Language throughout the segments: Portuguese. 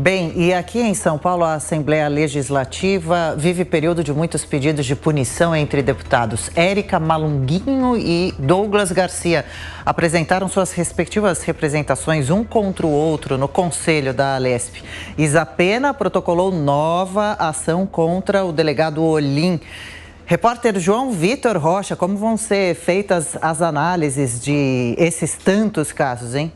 Bem, e aqui em São Paulo, a Assembleia Legislativa vive período de muitos pedidos de punição entre deputados. Érica Malunguinho e Douglas Garcia apresentaram suas respectivas representações um contra o outro no Conselho da Alesp. Isa Pena protocolou nova ação contra o delegado Olim. Repórter João Vitor Rocha, como vão ser feitas as análises de esses tantos casos, hein?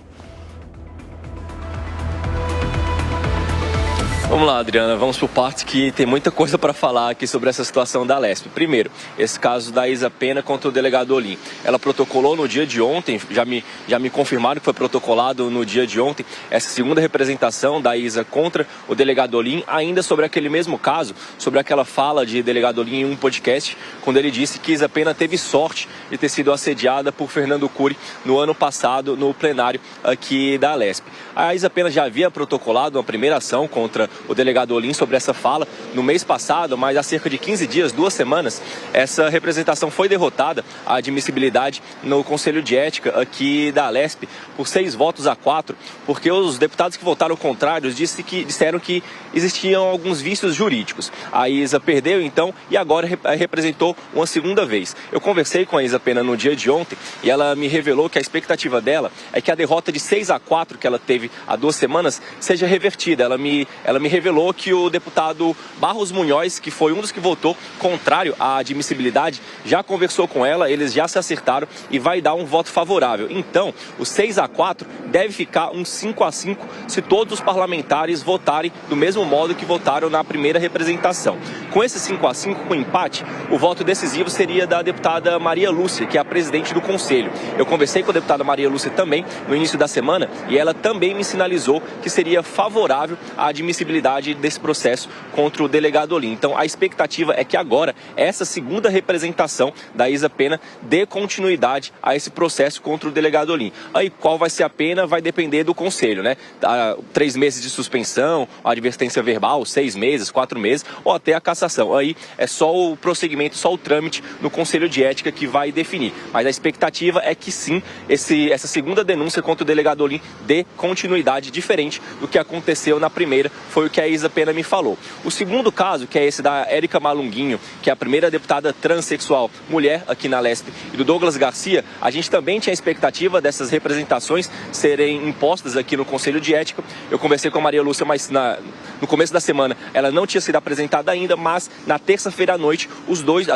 Vamos lá, Adriana, vamos por partes que tem muita coisa para falar aqui sobre essa situação da Alesp. Primeiro, esse caso da Isa Pena contra o delegado Olim. Ela protocolou no dia de ontem, já me confirmaram que foi protocolado no dia de ontem, essa segunda representação da Isa contra o delegado Olim, ainda sobre aquele mesmo caso, sobre aquela fala de delegado Olim em um podcast, quando ele disse que Isa Pena teve sorte de ter sido assediada por Fernando Cury no ano passado, no plenário aqui da Alesp. A Isa Pena já havia protocolado uma primeira ação contra o delegado Olim sobre essa fala no mês passado, mas há cerca de 15 dias, 2 semanas, essa representação foi derrotada, a admissibilidade no Conselho de Ética aqui da Alesp, por 6 votos a 4, porque os deputados que votaram contrários disseram que existiam alguns vícios jurídicos. A Isa perdeu então e agora representou uma segunda vez. Eu conversei com a Isa Pena no dia de ontem e ela me revelou que a expectativa dela é que a derrota de 6 a 4 que ela teve há 2 semanas seja revertida. Ela me revelou que o deputado Barros Munhoz, que foi um dos que votou contrário à admissibilidade, já conversou com ela, eles já se acertaram e vai dar um voto favorável. Então, o 6 a 4 deve ficar um 5 a 5 se todos os parlamentares votarem do mesmo modo que votaram na primeira representação. Com esse 5 a 5, com empate, o voto decisivo seria da deputada Maria Lúcia, que é a presidente do Conselho. Eu conversei com a deputada Maria Lúcia também no início da semana e ela também me sinalizou que seria favorável à admissibilidade desse processo contra o delegado Olim. Então, a expectativa é que agora essa segunda representação da Isa Pena dê continuidade a esse processo contra o delegado Olim. Aí, qual vai ser a pena vai depender do Conselho, né? 3 meses de suspensão, advertência verbal, 6 meses, 4 meses, ou até a cassação. Aí é só o prosseguimento, só o trâmite no Conselho de Ética que vai definir. Mas a expectativa é que sim, essa segunda denúncia contra o delegado Olim dê continuidade, diferente do que aconteceu na primeira, foi o que a Isa Pena me falou. O segundo caso, que é esse da Érica Malunguinho, que é a primeira deputada transexual mulher aqui na Alesp, e do Douglas Garcia, a gente também tinha a expectativa dessas representações serem impostas aqui no Conselho de Ética. Eu conversei com a Maria Lúcia, mas no começo da semana ela não tinha sido apresentada ainda, mas na terça-feira à noite os dois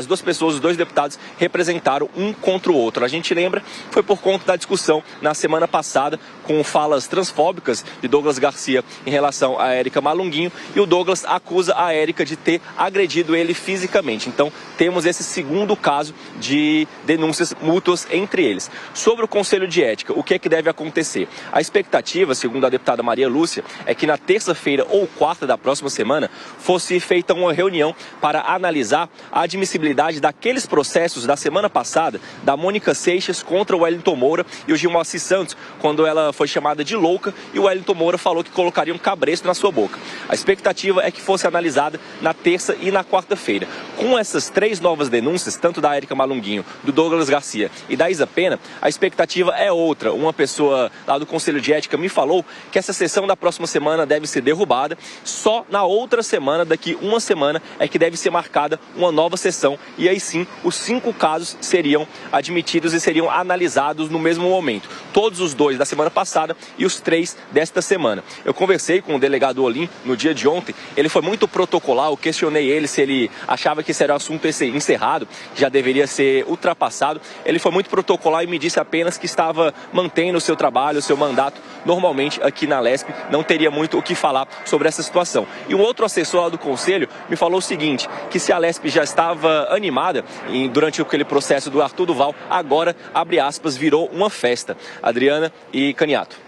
deputados representaram um contra o outro. A gente lembra, foi por conta da discussão na semana passada com falas transfóbicas de Douglas Garcia em relação a Érica Malunguinho, e o Douglas acusa a Érica de ter agredido ele fisicamente. Então, temos esse segundo caso de denúncias mútuas entre eles. Sobre o Conselho de Ética, o que é que deve acontecer? A expectativa, segundo a deputada Maria Lúcia, é que na terça-feira ou quarta da próxima semana fosse feita uma reunião para analisar a admissibilidade daqueles processos da semana passada da Mônica Seixas contra o Wellington Moura e o Gilmar Santos, quando ela foi chamada de louca e o Wellington Moura falou que colocaria um cabresto na sua boca. A expectativa é que fosse analisada na terça e na quarta-feira. Com essas 3 novas denúncias, tanto da Érica Malunguinho, do Douglas Garcia e da Isa Pena, a expectativa é outra. Uma pessoa lá do Conselho de Ética me falou que essa sessão da próxima semana deve ser derrubada. Só na outra semana, daqui uma semana, é que deve ser marcada uma nova sessão. E aí sim, os 5 casos seriam admitidos e seriam analisados no mesmo momento. Todos os 2 da semana passada e os 3 desta semana. Eu conversei com o delegado Olim no dia de ontem, ele foi muito protocolar, eu questionei ele se ele achava que esse era um assunto encerrado, que já deveria ser ultrapassado. Ele foi muito protocolar e me disse apenas que estava mantendo o seu trabalho, o seu mandato normalmente aqui na Alesp, não teria muito o que falar sobre essa situação. E um outro assessor lá do Conselho me falou o seguinte, que se a Alesp já estava animada durante aquele processo do Arthur Duval, agora, abre aspas, virou uma festa. Adriana e Caniato.